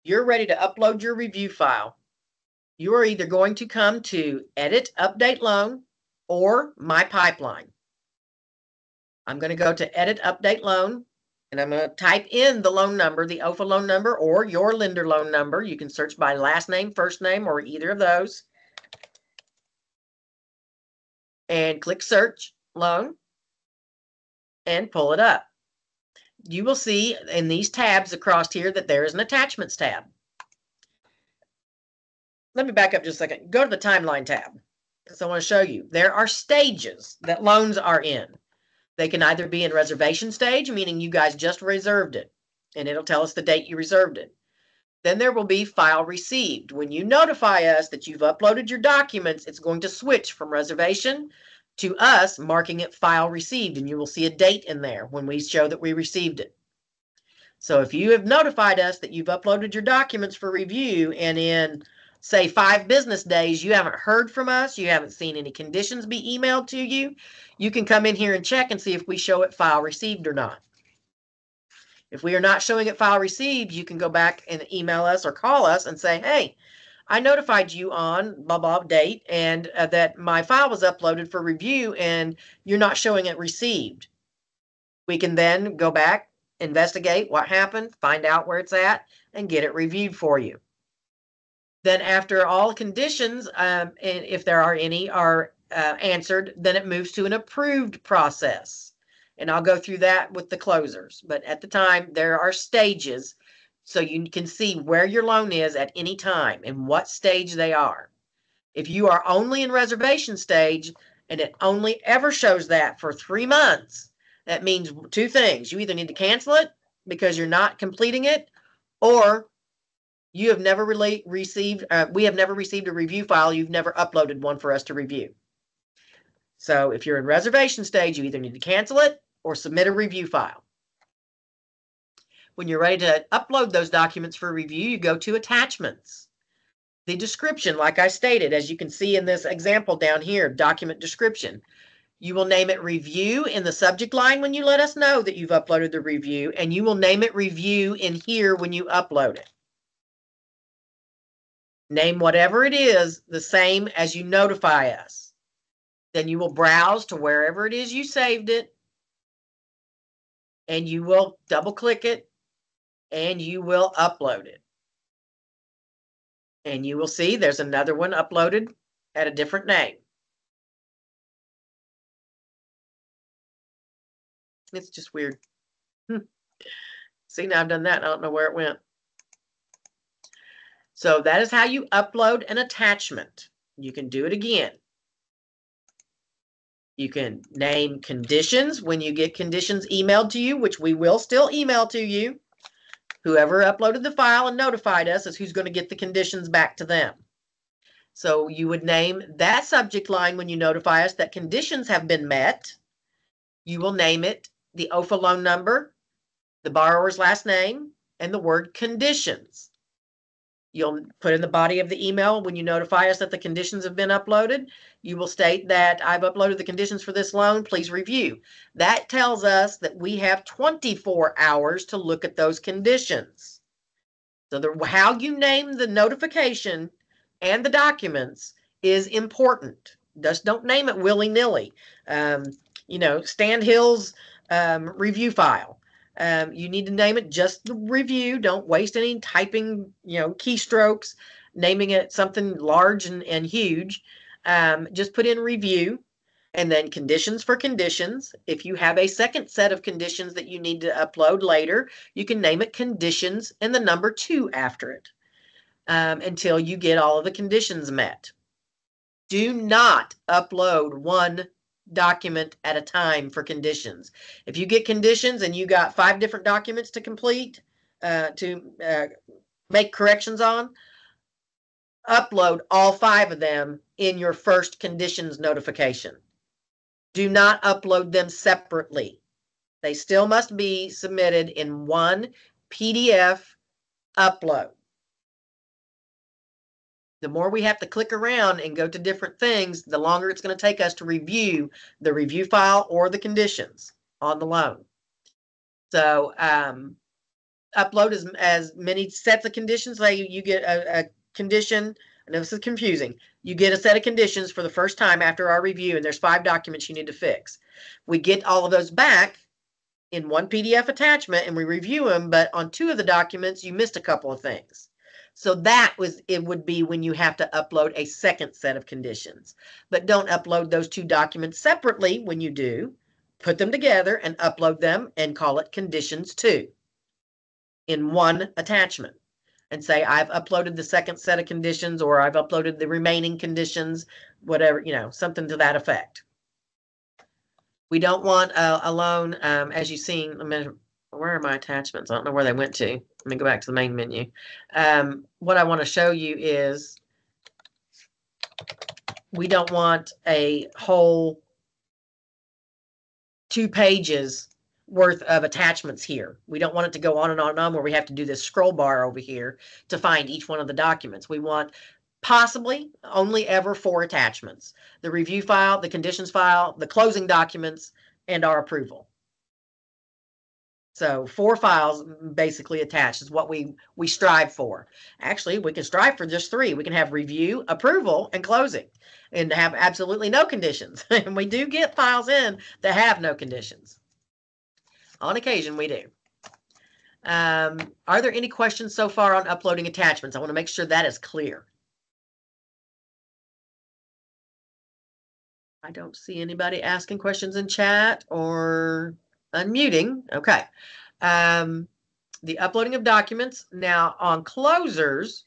you're ready to upload your review file. You are either going to come to Edit Update Loan or My Pipeline. I'm going to go to Edit Update Loan, and I'm going to type in the loan number, the OFA loan number, or your lender loan number. You can search by last name, first name, or either of those. And click Search Loan and pull it up. You will see in these tabs across here that there is an Attachments tab. Let me back up just a second. Go to the Timeline tab, because I want to show you. There are stages that loans are in. They can either be in reservation stage, meaning you guys just reserved it, and it'll tell us the date you reserved it. Then there will be file received. When you notify us that you've uploaded your documents, it's going to switch from reservation to us marking it file received, and you will see a date in there when we show that we received it. So if you have notified us that you've uploaded your documents for review, and in, say, 5 business days, you haven't heard from us, you haven't seen any conditions be emailed to you, you can come in here and check and see if we show it file received or not. If we are not showing it file received, you can go back and email us or call us and say, hey, I notified you on blah, blah date and that my file was uploaded for review and you're not showing it received. We can then go back, investigate what happened, find out where it's at, and get it reviewed for you. Then after all conditions, and if there are any, are answered, then it moves to an approved process. And I'll go through that with the closers. But at the time, there are stages so you can see where your loan is at any time and what stage they are. If you are only in reservation stage and it only ever shows that for 3 months, that means 2 things. You either need to cancel it because you're not completing it, or you have never received, we have never received a review file. You've never uploaded one for us to review. So if you're in reservation stage, you either need to cancel it or submit a review file. When you're ready to upload those documents for review, you go to Attachments. The description, like I stated, as you can see in this example down here, document description. You will name it Review in the subject line when you let us know that you've uploaded the review, and you will name it Review in here when you upload it. Name whatever it is the same as you notify us. Then you will browse to wherever it is you saved it, and you will double click it, and you will upload it. And you will see there's another one uploaded at a different name. It's just weird. See, now I've done that. I don't know where it went. So that is how you upload an attachment. You can do it again. You can name conditions when you get conditions emailed to you, which we will still email to you. Whoever uploaded the file and notified us is who's going to get the conditions back to them. So you would name that subject line when you notify us that conditions have been met. You will name it the OFA loan number, the borrower's last name, and the word conditions. You'll put in the body of the email when you notify us that the conditions have been uploaded. You will state that I've uploaded the conditions for this loan. Please review. That tells us that we have 24 hours to look at those conditions. So how you name the notification and the documents is important. Just don't name it willy-nilly. Stan Hill's review file. You need to name it just the review. Don't waste any typing, keystrokes, naming it something large and huge. Just put in review and then conditions for conditions. If you have a second set of conditions that you need to upload later, you can name it conditions and the number 2 after it until you get all of the conditions met. Do not upload one document at a time for conditions. If you get conditions and you got 5 different documents to complete, to make corrections on, upload all 5 of them in your first conditions notification. Do not upload them separately. They still must be submitted in one PDF upload. The more we have to click around and go to different things, the longer it's going to take us to review the review file or the conditions on the loan. So upload as many sets of conditions. Like you get a condition. I know this is confusing. You get a set of conditions for the first time after our review, and there's 5 documents you need to fix. We get all of those back in one PDF attachment, and we review them, but on 2 of the documents, you missed a couple of things. So it would be when you have to upload a second set of conditions. But don't upload those 2 documents separately when you do. Put them together and upload them and call it conditions 2 in one attachment. And say, I've uploaded the second set of conditions, or I've uploaded the remaining conditions, whatever, something to that effect. We don't want a loan, as you've seen, where are my attachments? I don't know where they went to. Let me go back to the main menu. What I want to show you is we don't want a whole 2 pages worth of attachments here. We don't want it to go on and on and on where we have to do this scroll bar over here to find each one of the documents. We want possibly only ever 4 attachments: the review file, the conditions file, the closing documents, and our approval. So 4 files basically attached is what we strive for. Actually, we can strive for just 3. We can have review, approval, and closing, and have absolutely no conditions. And we do get files in that have no conditions. On occasion, we do. Are there any questions so far on uploading attachments? I want to make sure that is clear. I don't see anybody asking questions in chat or unmuting. Okay. The uploading of documents. Now, on closers,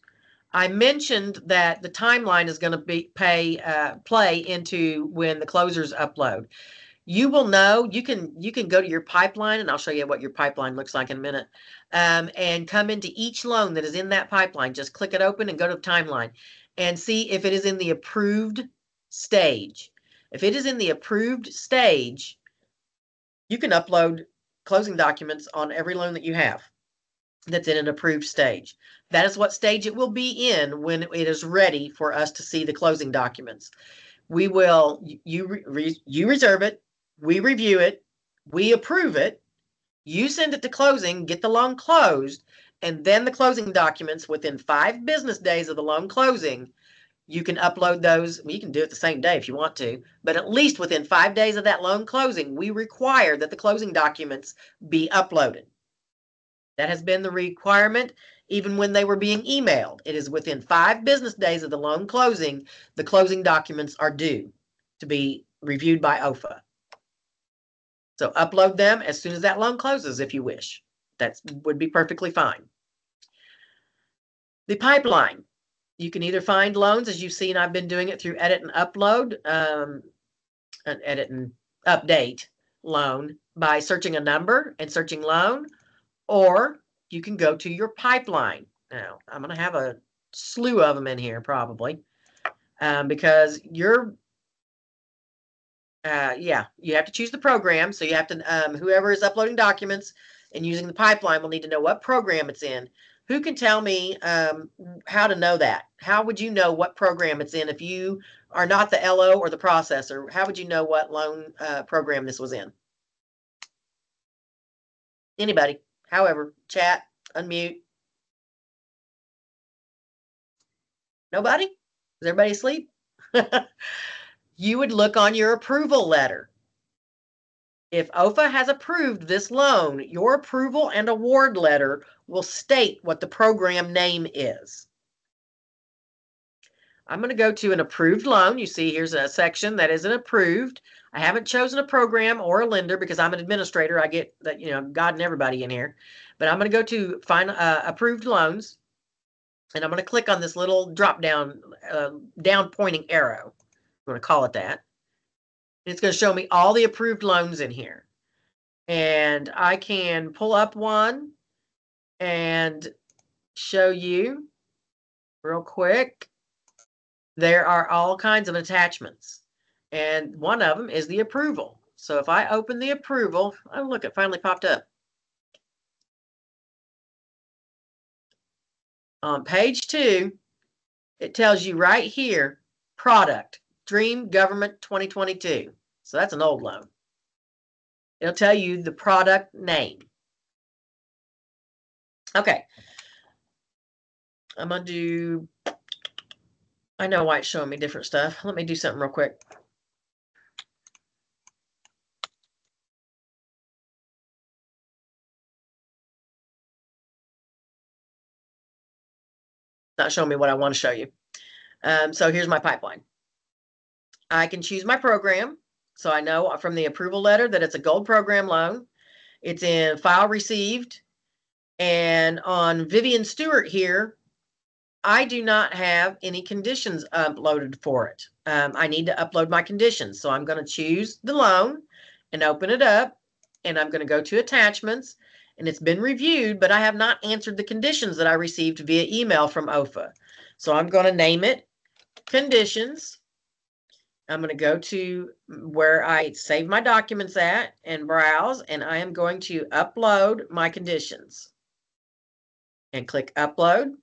I mentioned that the timeline is going to play into when the closers upload. You will know, you can go to your pipeline, and I'll show you what your pipeline looks like in a minute, and come into each loan that is in that pipeline. Just click it open and go to the timeline and see if it is in the approved stage. If it is in the approved stage, you can upload closing documents on every loan that you have that's in an approved stage. That is what stage it will be in when it is ready for us to see the closing documents. We will, you reserve it, we review it, we approve it, you send it to closing, get the loan closed, and then the closing documents within 5 business days of the loan closing, you can upload those. You can do it the same day if you want to, but at least within 5 days of that loan closing, we require that the closing documents be uploaded. That has been the requirement even when they were being emailed. It is within 5 business days of the loan closing, the closing documents are due to be reviewed by OFA. So upload them as soon as that loan closes if you wish. That would be perfectly fine. The pipeline. You can either find loans, as you've seen, I've been doing it through edit and upload, an edit and update loan by searching a number and searching loan, or you can go to your pipeline. Now, I'm going to have a slew of them in here probably, because you're, yeah, you have to choose the program. So you have to, whoever is uploading documents and using the pipeline will need to know what program it's in. Who can tell me how to know that? How would you know what program it's in if you are not the LO or the processor? How would you know what loan program this was in? Anybody? However, chat, unmute. Nobody? Is everybody asleep? You would look on your approval letter. If OFA has approved this loan, your approval and award letter will state what the program name is. I'm going to go to an approved loan. You see here's a section that isn't approved. I haven't chosen a program or a lender because I'm an administrator. I get that, you know, God and everybody in here. But I'm going to go to find approved loans. And I'm going to click on this little drop down, down pointing arrow. I'm going to call it that. It's going to show me all the approved loans in here. And I can pull up one and show you real quick. There are all kinds of attachments. And one of them is the approval. So if I open the approval, oh, look, it finally popped up. On page 2, it tells you right here, product, Dream Government 2022. So that's an old loan. It'll tell you the product name. Okay. I'm going to do, I know why it's showing me different stuff. Let me do something real quick. Not showing me what I want to show you. So here's my pipeline. I can choose my program. So I know from the approval letter that it's a gold program loan. It's in file received. And on Vivian Stewart here, I do not have any conditions uploaded for it. I need to upload my conditions. So I'm going to choose the loan and open it up. And I'm going to go to attachments. And it's been reviewed, but I have not answered the conditions that I received via email from OFA. So I'm going to name it conditions. I'm going to go to where I save my documents at and browse, and I am going to upload my conditions. And click upload.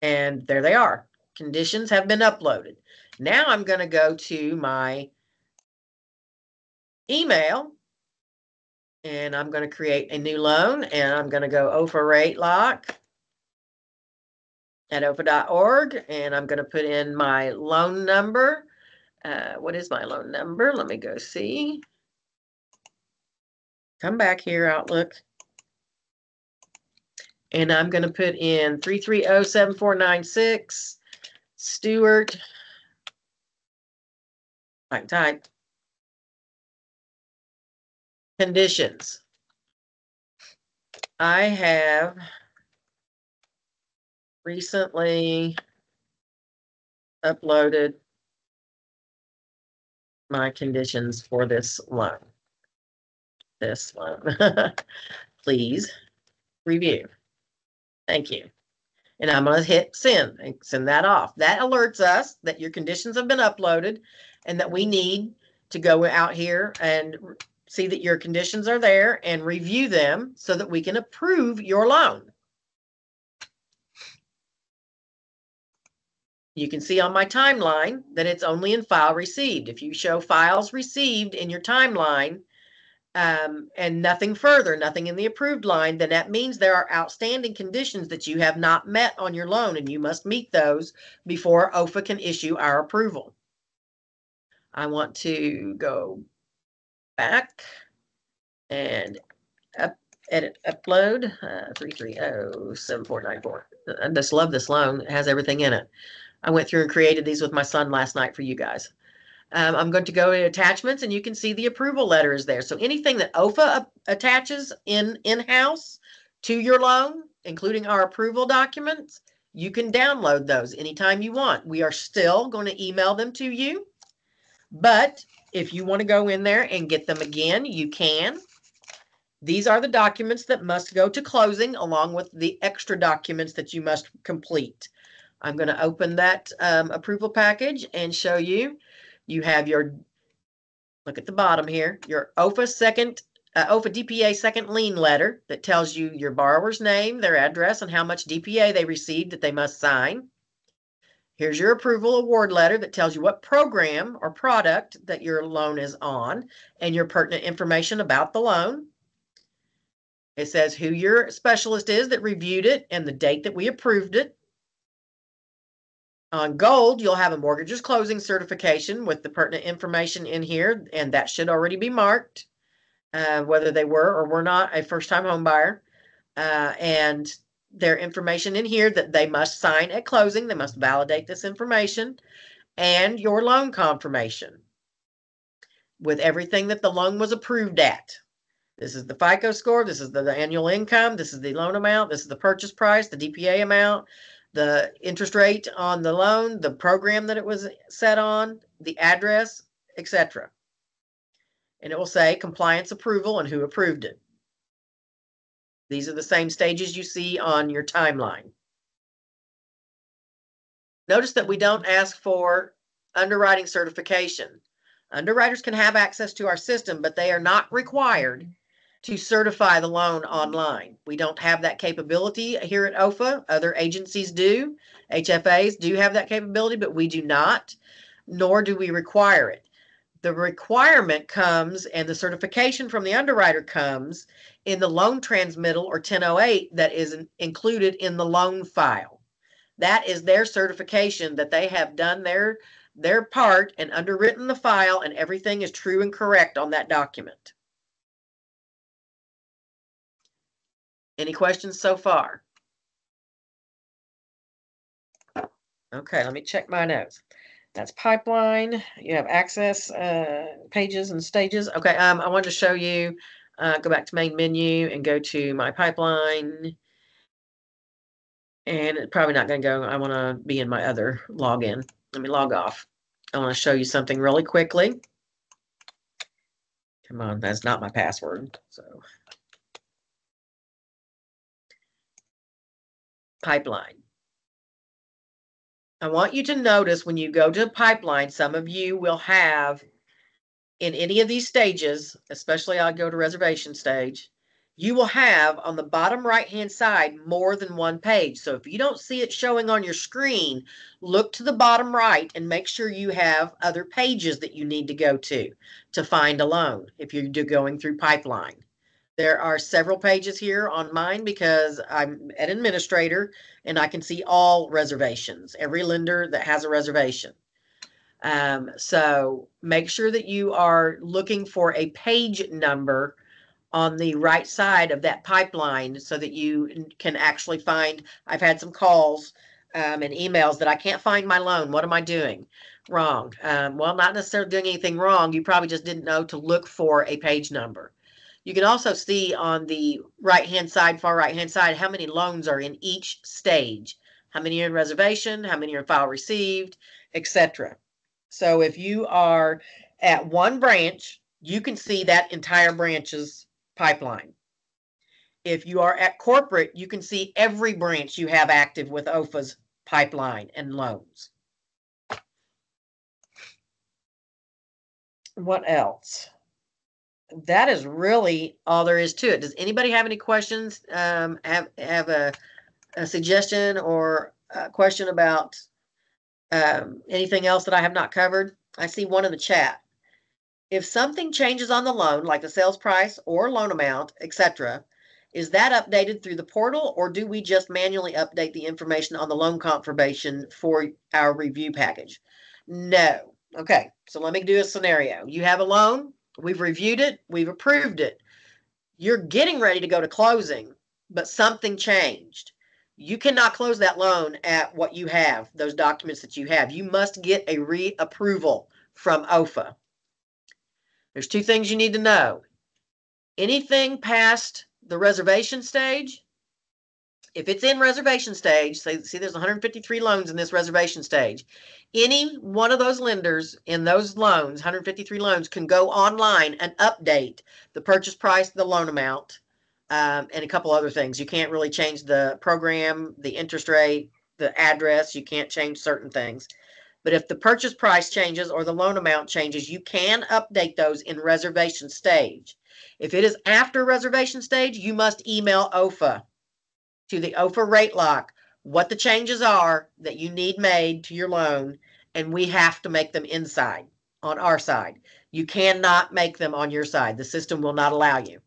And there they are. Conditions have been uploaded. Now I'm going to go to my email. And I'm going to create a new loan, and I'm going to go OFA rate lock at OFA.org, and I'm going to put in my loan number. What is my loan number? Let me go see. Come back here, Outlook. And I'm going to put in 3307496, Stewart. I can type. Conditions. I have recently uploaded my conditions for this loan. This loan. Please review. Thank you. And I'm going to hit send and send that off. That alerts us that your conditions have been uploaded and that we need to go out here and see that your conditions are there and review them so that we can approve your loan. You can see on my timeline that it's only in file received. If you show files received in your timeline and nothing further, nothing in the approved line, then that means there are outstanding conditions that you have not met on your loan, and you must meet those before OFA can issue our approval. I want to go back and edit upload 3307494. I just love this loan. It has everything in it. I went through and created these with my son last night for you guys. I'm going to go to attachments, and you can see the approval letter is there. So anything that OFA attaches in-house to your loan, including our approval documents, You can download those anytime you want. We are still going to email them to you, but if you want to go in there and get them again, you can. These are the documents that must go to closing along with the extra documents that you must complete. I'm going to open that approval package and show you. You have your, look at the bottom here, your OFA DPA second lien letter that tells you your borrower's name, their address, and how much DPA they received that they must sign. Here's your approval award letter that tells you what program or product that your loan is on and your pertinent information about the loan. It says who your specialist is that reviewed it and the date that we approved it. On gold, you'll have a mortgage's closing certification with the pertinent information in here, and that should already be marked, whether they were or were not a first-time home buyer. And their information in here that they must sign at closing. They must validate this information, and your loan confirmation with everything that the loan was approved at. This is the FICO score. This is the annual income. This is the loan amount. This is the purchase price, the DPA amount, the interest rate on the loan, the program that it was set on, the address, etc. And it will say compliance approval and who approved it. These are the same stages you see on your timeline. Notice that we don't ask for underwriting certification. Underwriters can have access to our system, but they are not required to certify the loan online. We don't have that capability here at OFA. Other agencies do. HFAs do have that capability, but we do not, nor do we require it. The requirement comes and the certification from the underwriter comes in the loan transmittal or 1008 that is included in the loan file. That is their certification that they have done their part and underwritten the file and everything is true and correct on that document. Any questions so far? Okay, let me check my notes. That's pipeline. You have access pages and stages. Okay, I wanted to show you, go back to main menu and go to my pipeline. And it's probably not going to go. I want to be in my other login. Let me log off. I want to show you something really quickly. Come on, that's not my password. So pipeline. I want you to notice when you go to pipeline, some of you will have in any of these stages, especially I'll go to reservation stage, you will have on the bottom right-hand side more than one page. So if you don't see it showing on your screen, look to the bottom right and make sure you have other pages that you need to go to find a loan if you're going through pipeline. There are several pages here on mine because I'm an administrator and I can see all reservations, every lender that has a reservation. So make sure that you are looking for a page number on the right side of that pipeline so that you can actually find. I've had some calls and emails that I can't find my loan. What am I doing wrong? Well, not necessarily doing anything wrong. You probably just didn't know to look for a page number. You can also see on the right-hand side, far right-hand side, how many loans are in each stage, how many are in reservation, how many are in file received, etc. So if you are at one branch, you can see that entire branch's pipeline. If you are at corporate, you can see every branch you have active with OFA's pipeline and loans. What else? That is really all there is to it. Does anybody have any questions? Have a suggestion or a question about anything else that I have not covered? I see one in the chat. If something changes on the loan, like the sales price or loan amount, etc., is that updated through the portal, or do we just manually update the information on the loan confirmation for our review package? No. Okay, so let me do a scenario. You have a loan. We've reviewed it. We've approved it. You're getting ready to go to closing, but something changed. You cannot close that loan at what you have, those documents that you have. You must get a reapproval from OFA. There's two things you need to know. Anything past the reservation stage If it's in reservation stage, see there's 153 loans in this reservation stage. Any one of those lenders in those loans, 153 loans, can go online and update the purchase price, the loan amount, and a couple other things. You can't really change the program, the interest rate, the address. You can't change certain things. But if the purchase price changes or the loan amount changes, you can update those in reservation stage. If it is after reservation stage, you must email OFA to the OFA rate lock what the changes are that you need made to your loan, and we have to make them inside on our side. You cannot make them on your side. The system will not allow you.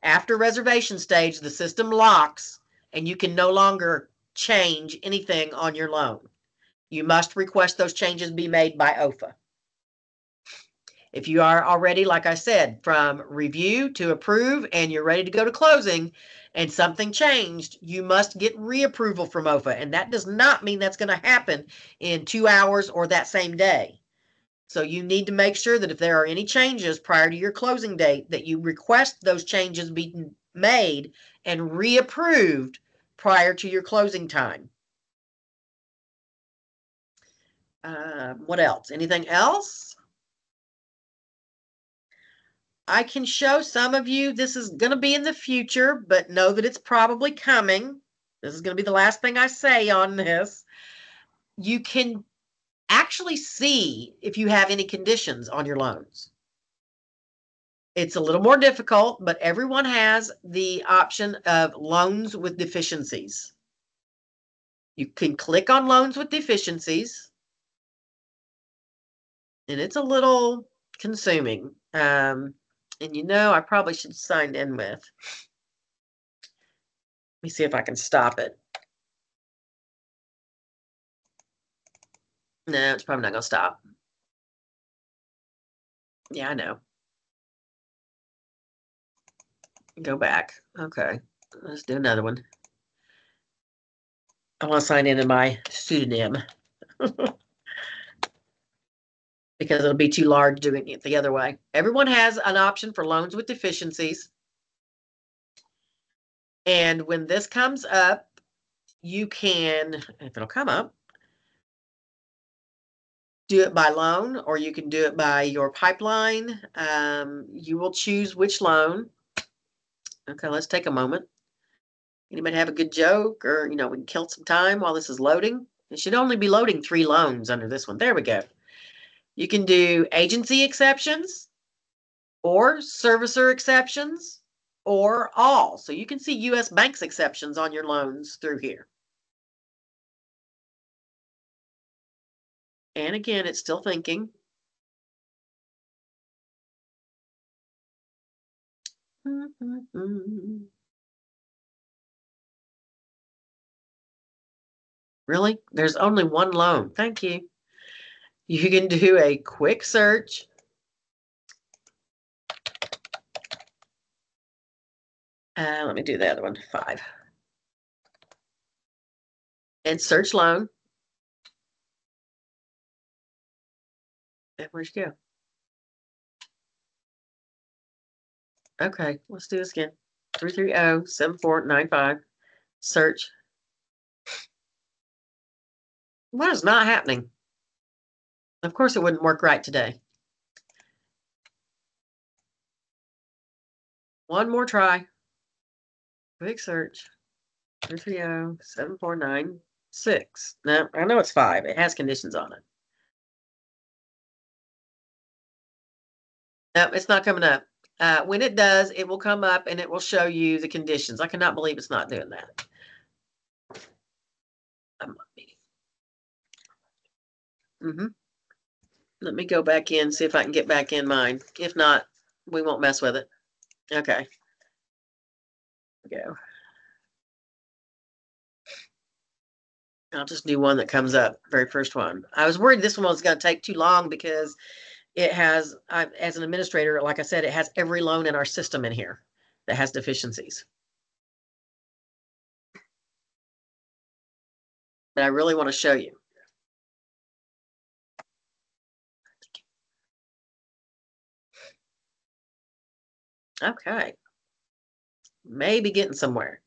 After reservation stage, the system locks and you can no longer change anything on your loan. You must request those changes be made by OFA. If you are already, like I said, from review to approve and you're ready to go to closing and something changed, you must get reapproval from OFA. And that does not mean that's going to happen in 2 hours or that same day. So you need to make sure that if there are any changes prior to your closing date, that you request those changes be made and reapproved prior to your closing time. What else? Anything else? I can show some of you, this is going to be in the future, but know that it's probably coming. This is going to be the last thing I say on this. You can actually see if you have any conditions on your loans. It's a little more difficult, but everyone has the option of loans with deficiencies. You can click on loans with deficiencies, and it's a little consuming. And you know, I probably should sign in with. Let me see if I can stop it. No, it's probably not going to stop. Yeah, I know. Go back. Okay, let's do another one. I want to sign in my pseudonym because it'll be too large doing it the other way. Everyone has an option for loans with deficiencies. And when this comes up, you can, if it'll come up, do it by loan, or you can do it by your pipeline. You will choose which loan. Okay, let's take a moment. Anybody have a good joke, or, you know, we can kill some time while this is loading? It should only be loading 3 loans under this one. There we go. You can do agency exceptions or servicer exceptions or all. So you can see U.S. Banks exceptions on your loans through here. And again, it's still thinking. Really? There's only one loan. Thank you. You can do a quick search. Let me do the other one, 5. And search loan. And where'd you go? Okay, let's do this again. 330-7495. Search. What is not happening? Of course, it wouldn't work right today. One more try. Quick search. 330-7496. No, I know it's 5. It has conditions on it. No, it's not coming up. When it does, it will come up and it will show you the conditions. I cannot believe it's not doing that. Let me go back in, see if I can get back in mine. If not, we won't mess with it. Okay. Go. I'll just do one that comes up, very first one. I was worried this one was going to take too long because it has, as an administrator, like I said, it has every loan in our system in here that has deficiencies. But I really want to show you. Okay. Maybe getting somewhere.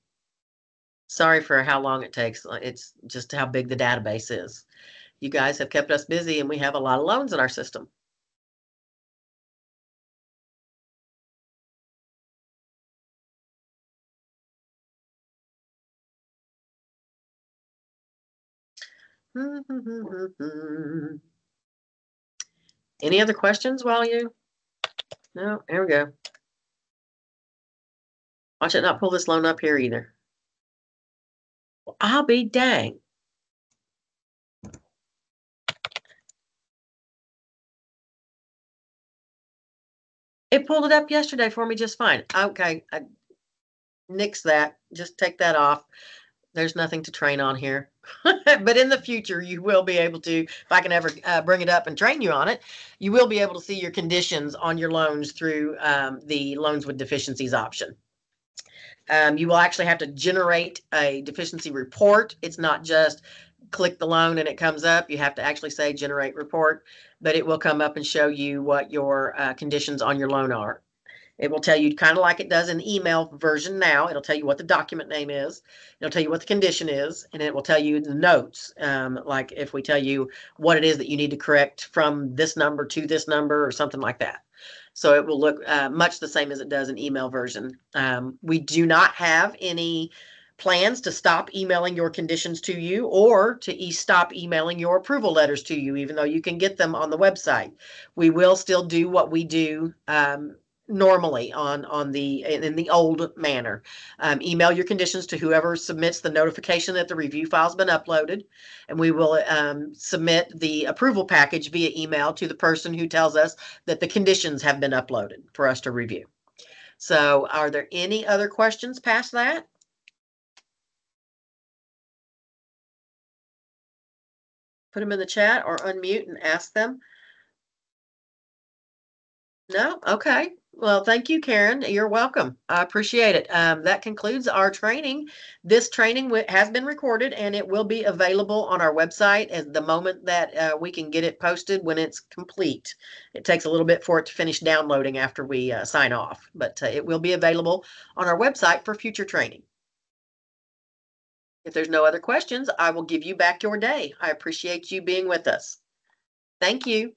Sorry for how long it takes. It's just how big the database is. You guys have kept us busy and we have a lot of loans in our system. Any other questions while you? No, there we go. Watch it not pull this loan up here either. Well, I'll be dang. It pulled it up yesterday for me just fine. Okay, nix that. Just take that off. There's nothing to train on here. But in the future, you will be able to, if I can ever bring it up and train you on it, you will be able to see your conditions on your loans through the loans with deficiencies option. You will actually have to generate a deficiency report. It's not just click the loan and it comes up. You have to actually say generate report, but it will come up and show you what your conditions on your loan are. It will tell you kind of like it does in the email version now. It'll tell you what the document name is. It'll tell you what the condition is, and it will tell you the notes. Like if we tell you what it is that you need to correct from this number to this number or something like that. So it will look much the same as it does in email version. We do not have any plans to stop emailing your conditions to you or to stop emailing your approval letters to you, even though you can get them on the website. We will still do what we do normally on the in the old manner. Email your conditions to whoever submits the notification that the review file's been uploaded, and we will submit the approval package via email to the person who tells us that the conditions have been uploaded for us to review. So are there any other questions past that? Put them in the chat or unmute and ask them. No? Okay. Well, thank you, Karen. You're welcome. I appreciate it. That concludes our training. This training has been recorded and it will be available on our website at the moment that we can get it posted when it's complete. It takes a little bit for it to finish downloading after we sign off, but it will be available on our website for future training. If there's no other questions, I will give you back your day. I appreciate you being with us. Thank you.